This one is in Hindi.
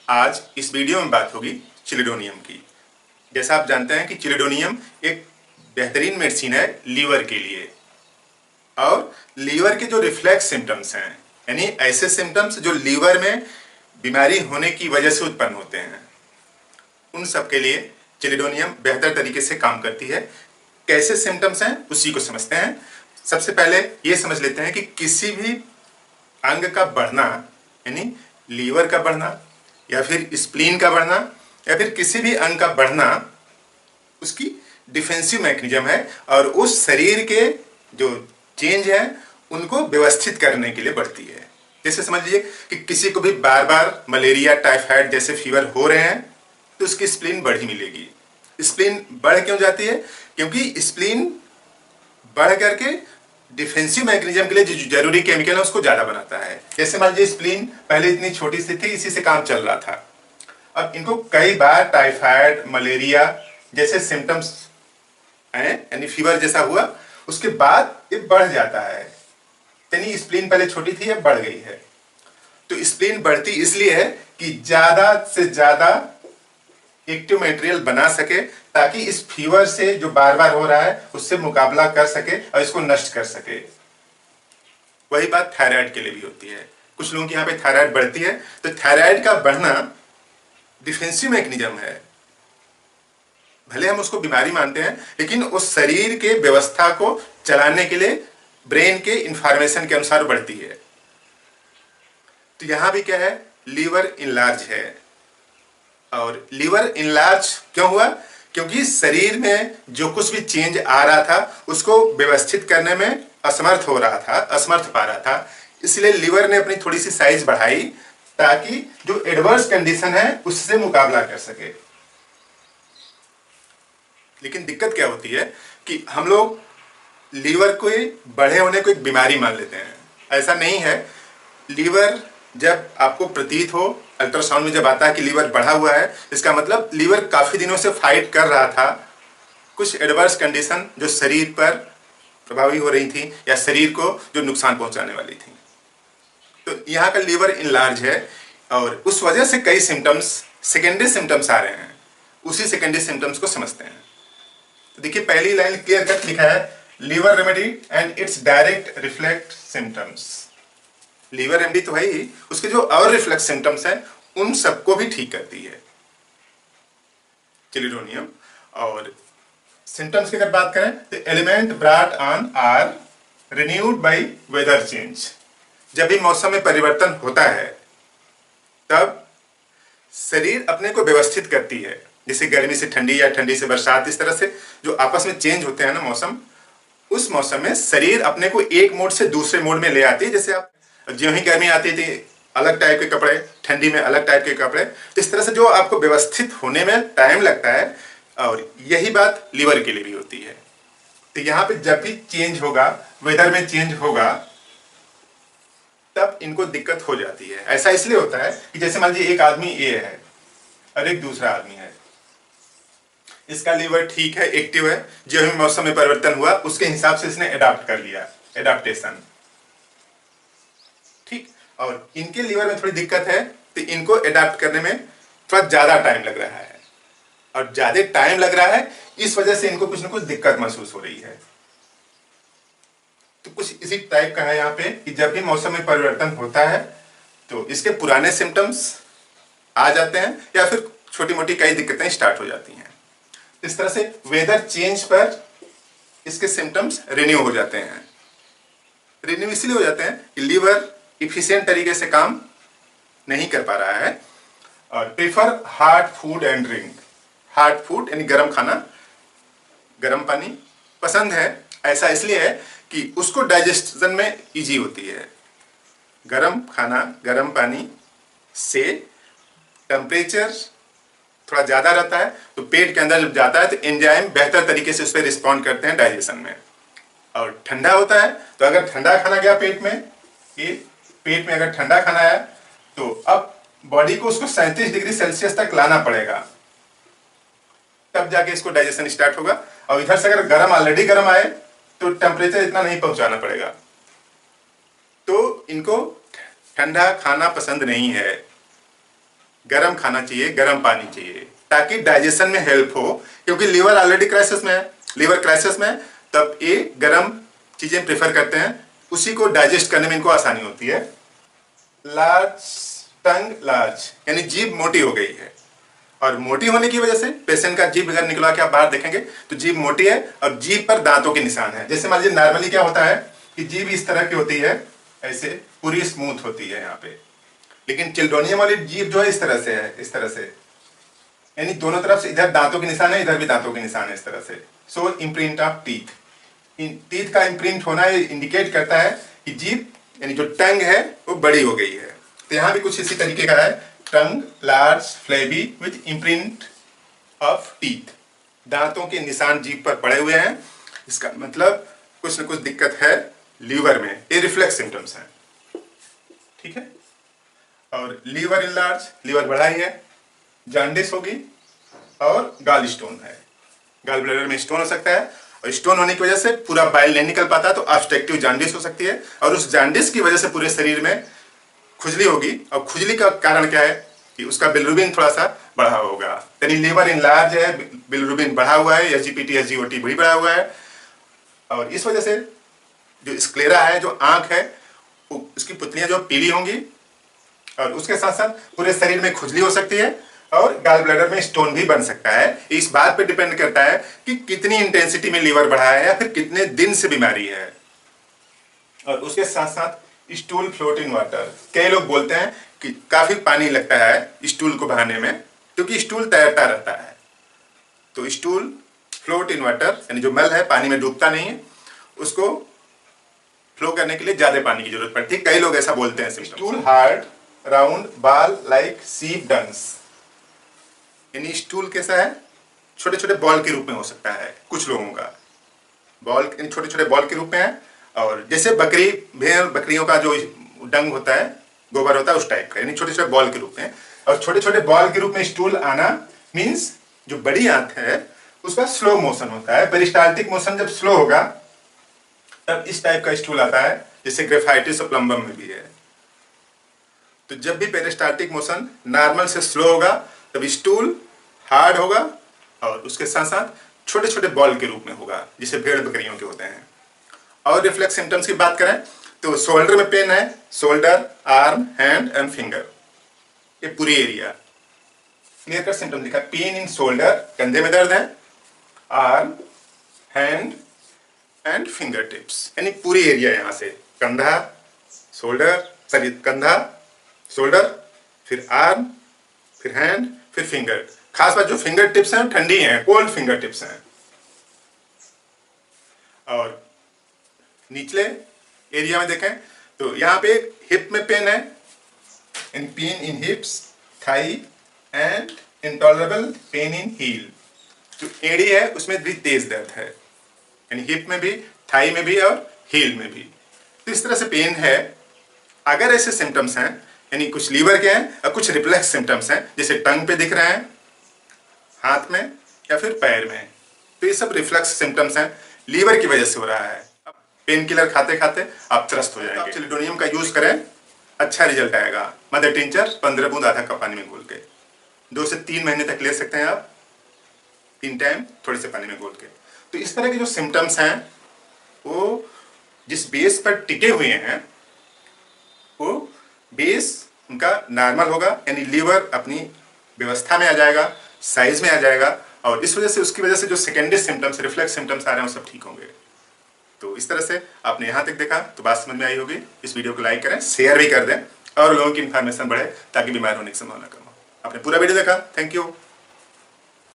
आज इस वीडियो में बात होगी चिलिडोनियम की। जैसा आप जानते हैं कि चिलिडोनियम एक बेहतरीन मेडिसिन है लीवर के लिए, और लीवर के जो रिफ्लेक्स सिम्टम्स हैं, यानी ऐसे सिम्टम्स जो लीवर में बीमारी होने की वजह से उत्पन्न होते हैं, उन सब के लिए चिलिडोनियम बेहतर तरीके से काम करती है। कैसे सिम्टम्स हैं उसी को समझते हैं। सबसे पहले ये समझ लेते हैं कि किसी भी अंग का बढ़ना, यानी लीवर का बढ़ना या फिर स्प्लीन का बढ़ना या फिर किसी भी अंग का बढ़ना, उसकी डिफेंसिव मैकेनिज्म है और उस शरीर के जो चेंज है उनको व्यवस्थित करने के लिए बढ़ती है। जैसे समझ लीजिए कि किसी को भी बार बार मलेरिया, टाइफाइड जैसे फीवर हो रहे हैं तो उसकी स्प्लीन बढ़ी मिलेगी। स्प्लीन बढ़ क्यों जाती है? क्योंकि स्प्लीन बढ़ करके डिफेंसिव मैकेनिज्म के लिए जो जरूरी केमिकल है उसको ज्यादा बनाता है। जैसे मान लीजिए स्प्लीन पहले इतनी छोटी सी थी, इसी से काम चल रहा था। अब इनको कई बार टाइफाइड, मलेरिया जैसे सिम्टम्स हैं, यानी फीवर जैसा हुआ, उसके बाद ये बढ़ जाता है। यानी स्प्लीन पहले छोटी थी, अब बढ़ गई है। तो स्प्लीन बढ़ती इसलिए है कि ज्यादा से ज्यादा एक्टिव मटेरियल बना सके, ताकि इस फीवर से जो बार बार हो रहा है उससे मुकाबला कर सके और इसको नष्ट कर सके। वही बात थायराइड के लिए भी होती है। कुछ लोगों की यहाँ पे थायराइड बढ़ती है, तो थायराइड का बढ़ना डिफेंसिव मैकेनिज्म है। भले हम उसको बीमारी मानते हैं, लेकिन उस शरीर के व्यवस्था को चलाने के लिए ब्रेन के इंफॉर्मेशन के अनुसार बढ़ती है। तो यहां भी क्या है, लीवर इनलार्ज है। और लीवर इनलार्ज क्यों हुआ? क्योंकि शरीर में जो कुछ भी चेंज आ रहा था उसको व्यवस्थित करने में असमर्थ हो रहा था, असमर्थ पा रहा था। इसलिए लीवर ने अपनी थोड़ी सी साइज बढ़ाई ताकि जो एडवर्स कंडीशन है उससे मुकाबला कर सके। लेकिन दिक्कत क्या होती है कि हम लोग लीवर को बढ़े होने को एक बीमारी मान लेते हैं। ऐसा नहीं है। लीवर जब आपको प्रतीत हो, अल्ट्रासाउंड में जब आता है कि लीवर बढ़ा हुआ है, इसका मतलब लीवर काफी दिनों से फाइट कर रहा था कुछ एडवर्स कंडीशन जो शरीर पर प्रभावी हो रही थी या शरीर को जो नुकसान पहुंचाने वाली थी। तो यहाँ का लीवर इनलार्ज है और उस वजह से कई सिम्टम्स, सेकेंडरी सिम्टम्स आ रहे हैं। उसी सेकेंडरी सिम्टम्स को समझते हैं। तो देखिए पहली लाइन क्लियर कट लिखा है, liver remedy and it's direct reflect symptoms. Liver remedy तो है ही, उसके जो और रिफ्लेक्स सिम्टम्स हैं उन सबको भी ठीक करती है चिलिडोनियम। और सिम्टम्स की अगर बात करें तो element brought on or renewed by weather change. जब भी मौसम में परिवर्तन होता है तब शरीर अपने को व्यवस्थित करती है। जैसे गर्मी से ठंडी या ठंडी से बरसात, इस तरह से जो आपस में चेंज होते हैं ना मौसम, उस मौसम में शरीर अपने को एक मोड से दूसरे मोड में ले आती है। जैसे आप ज्यों ही गर्मी आती थी अलग टाइप के कपड़े, ठंडी में अलग टाइप के कपड़े, इस तरह से जो आपको व्यवस्थित होने में टाइम लगता है, और यही बात लीवर के लिए भी होती है। तो यहाँ पे जब भी चेंज होगा, वेदर में चेंज होगा, तब इनको दिक्कत हो जाती है। ऐसा इसलिए होता है कि जैसे मान लीजिए एक आदमी ए है और एक दूसरा आदमी है, इसका लीवर ठीक है, एक्टिव है, जो भी मौसम में परिवर्तन हुआ उसके हिसाब से इसने अडॉप्ट कर लिया, एडाप्टेशन, ठीक। और इनके लीवर में थोड़ी दिक्कत है, तो इनको अडॉप्ट करने में थोड़ा ज्यादा टाइम लग रहा है, और ज्यादा टाइम लग रहा है इस वजह से इनको कुछ ना कुछ दिक्कत महसूस हो रही है। तो कुछ इसी टाइप का है यहाँ पे कि जब भी मौसम में परिवर्तन होता है तो इसके पुराने सिम्टम्स आ जाते हैं या फिर छोटी मोटी कई दिक्कतें स्टार्ट हो जाती हैं। इस तरह से वेदर चेंज पर इसके सिम्टम्स रिन्यू हो जाते हैं। रिन्यू इसलिए हो जाते हैं कि लीवर इफिशिएंट तरीके से काम नहीं कर पा रहा है, और prefer hard food and drink. Hard food यानी गर्म खाना, गर्म पानी पसंद है। ऐसा इसलिए है कि उसको डाइजेशन में इजी होती है। गर्म खाना, गर्म पानी से टेम्परेचर थोड़ा ज्यादा रहता है, तो पेट के अंदर जब जाता है तो एंजाइम बेहतर तरीके से उस पर रिस्पॉन्ड करते हैं डाइजेशन में। और ठंडा होता है तो अगर ठंडा खाना गया पेट में, ये पेट में अगर ठंडा खाना आया तो अब बॉडी को उसको 37 डिग्री सेल्सियस तक लाना पड़ेगा, तब जाके इसको डाइजेशन स्टार्ट होगा। और इधर से अगर गर्म, ऑलरेडी गर्म आए तो टेम्परेचर इतना नहीं पहुंचाना पड़ेगा। तो इनको ठंडा खाना पसंद नहीं है। गर्म खाना चाहिए, गर्म पानी चाहिए, ताकि डाइजेशन में हेल्प हो, क्योंकि लीवर ऑलरेडी क्राइसिस में है, लीवर क्राइसिस में, तब ये गर्म चीजें प्रेफर करते हैं, उसी को डाइजेस्ट करने में इनको आसानी होती है। लार्ज टंग, लार्ज यानी जीभ मोटी हो गई है, और मोटी होने की वजह से पेशेंट का जीभ अगर निकलवा के आप बाहर देखेंगे तो जीभ मोटी है और जीभ पर दांतों के निशान है। जैसे मान लीजिए नॉर्मली क्या होता है कि जीभ इस तरह की होती है, ऐसे पूरी स्मूथ होती है यहाँ पे, लेकिन चिल्ड्रोनियम वाली जीभ जो है इस तरह से है, इस तरह से, यानी दोनों तरफ से, इधर दांतों के निशान है, इधर भी दांतों के निशान है, इस तरह से। सो इम्प्रिंट ऑफ टीथ, टीथ का इम्प्रिंट होना इंडिकेट करता है कि जीभ यानी जो टंग है वो बड़ी हो गई है। तो यहाँ भी कुछ इसी तरीके का है, tongue large flabby with imprint of teeth, दांतों के निशान जीभ पर पड़े हुए हैं, इसका मतलब कुछ न कुछ दिक्कत है लीवर में, ये रिफ्लेक्स सिम्टम्स हैं, ठीक है। और लीवर इनलार्ज, लीवर बढ़ा ही है, जॉन्डिस होगी, और गाल स्टोन है, गाल ब्लैडर में स्टोन हो सकता है, और स्टोन होने की वजह से पूरा बाइल नहीं निकल पाता, तो ऑब्स्ट्रक्टिव जॉन्डिस हो सकती है, और उस जॉन्डिस की वजह से पूरे शरीर में खुजली होगी, और खुजली का कारण क्या है कि उसका बिलिरुबिन थोड़ा सा बढ़ा होगा, यानी लीवर इनलार्ज है, बिलिरुबिन बढ़ा हुआ है, एसजीपीटी एसजीओटी भी बढ़ा हुआ है, और इस वजह से जो स्क्लेरा है, जो आंख है, उसकी पुतलियां जो पीली होंगी, और उसके साथ साथ पूरे शरीर में खुजली हो सकती है, और गाल ब्लैडर में स्टोन भी बन सकता है। इस बात पे डिपेंड करता है कि कितनी इंटेंसिटी में लीवर बढ़ा है या फिर कितने दिन से बीमारी है। और उसके साथ साथ स्टूल फ्लोट इन वाटर, कई लोग बोलते हैं कि काफी पानी लगता है स्टूल को बहाने में, क्योंकि स्टूल तैरता रहता है, तो स्टूल फ्लोट इन वाटर यानी जो मल है पानी में डूबता नहीं है, उसको फ्लो करने के लिए ज्यादा पानी की जरूरत पड़ती है, कई लोग ऐसा बोलते हैं। स्टूल हार्ड राउंड बाल लाइक सीप डंग्स, यानी स्टूल कैसा है, छोटे छोटे बॉल के रूप में हो सकता है, कुछ लोगों का बॉल छोटे छोटे बॉल के रूप में है, और जैसे बकरी भेड़ बकरियों का जो डंग होता है, गोबर होता है, उस टाइप का, यानी छोटे छोटे बॉल के रूप में। और छोटे छोटे बॉल के रूप में स्टूल आना मीन्स जो बड़ी आंत है उसका स्लो मोशन होता है, पेरिस्टाल्टिक मोशन जब स्लो होगा तब इस टाइप का स्टूल आता है, जैसे ग्रेफाइटिस और प्लम्बम में भी है। तो जब भी पेरिस्टाल्टिक मोशन नॉर्मल से स्लो होगा तब स्टूल हार्ड होगा, और उसके साथ साथ छोटे छोटे बॉल के रूप में होगा, जिसे भेड़ बकरियों के होते हैं। और रिफ्लेक्स सिम्टम्स की बात करें तो शोल्डर में पेन है, shoulder, arm, hand and finger, ये पूरी एरिया क्लियर कट सिम्टम लिखा है। पेन इन शोल्डर, कंधे में दर्द है, arm, hand and finger tips, यानी पूरी एरिया, यहाँ से कंधा, शोल्डर, सॉरी कंधा, शोल्डर, फिर आर्म, फिर हैंड, फिर फिंगर। खास बात जो फिंगर टिप्स हैं ठंडी हैं, कोल्ड फिंगर टिप्स हैं। और निचले एरिया में देखें तो यहाँ पे हिप में पेन है, in pain in hips, thigh and intolerable pain in heel. जो एड़ी है उसमें भी तेज दर्द है, यानी हिप में भी, थाई में भी और हील में भी। तो इस तरह से पेन है। अगर ऐसे सिम्टम्स हैं, यानी कुछ लीवर के हैं और कुछ रिफ्लेक्स सिम्टम्स हैं, जैसे टंग पे दिख रहे हैं, हाथ में या फिर पैर में, तो ये सब रिफ्लेक्स सिम्टम्स हैं, लीवर की वजह से हो रहा है। पेन किलर खाते खाते आप त्रस्त हो जाएंगे। चिलिडोनियम का यूज करें, अच्छा रिजल्ट आएगा। मदर टिंचर 15 बूंद आधा कप पानी में घोल के 2 से 3 महीने तक ले सकते हैं आप, 3 टाइम थोड़े से पानी में घोल के। तो इस तरह के जो सिम्टम्स हैं वो जिस बेस पर टिके हुए हैं वो बेस उनका नॉर्मल होगा, यानी लीवर अपनी व्यवस्था में आ जाएगा, साइज में आ जाएगा, और इस वजह से उसकी वजह से जो सेकेंडरी सिम्टम्स, रिफ्लेक्स सिम्टम्स आ रहे हैं वो सब ठीक होंगे। तो इस तरह से आपने यहाँ तक देखा तो बात समझ में आई होगी। इस वीडियो को लाइक करें, शेयर भी कर दें, और लोगों की इन्फॉर्मेशन बढ़े ताकि बीमार होने की संभावना कम हो। आपने पूरा वीडियो देखा, थैंक यू।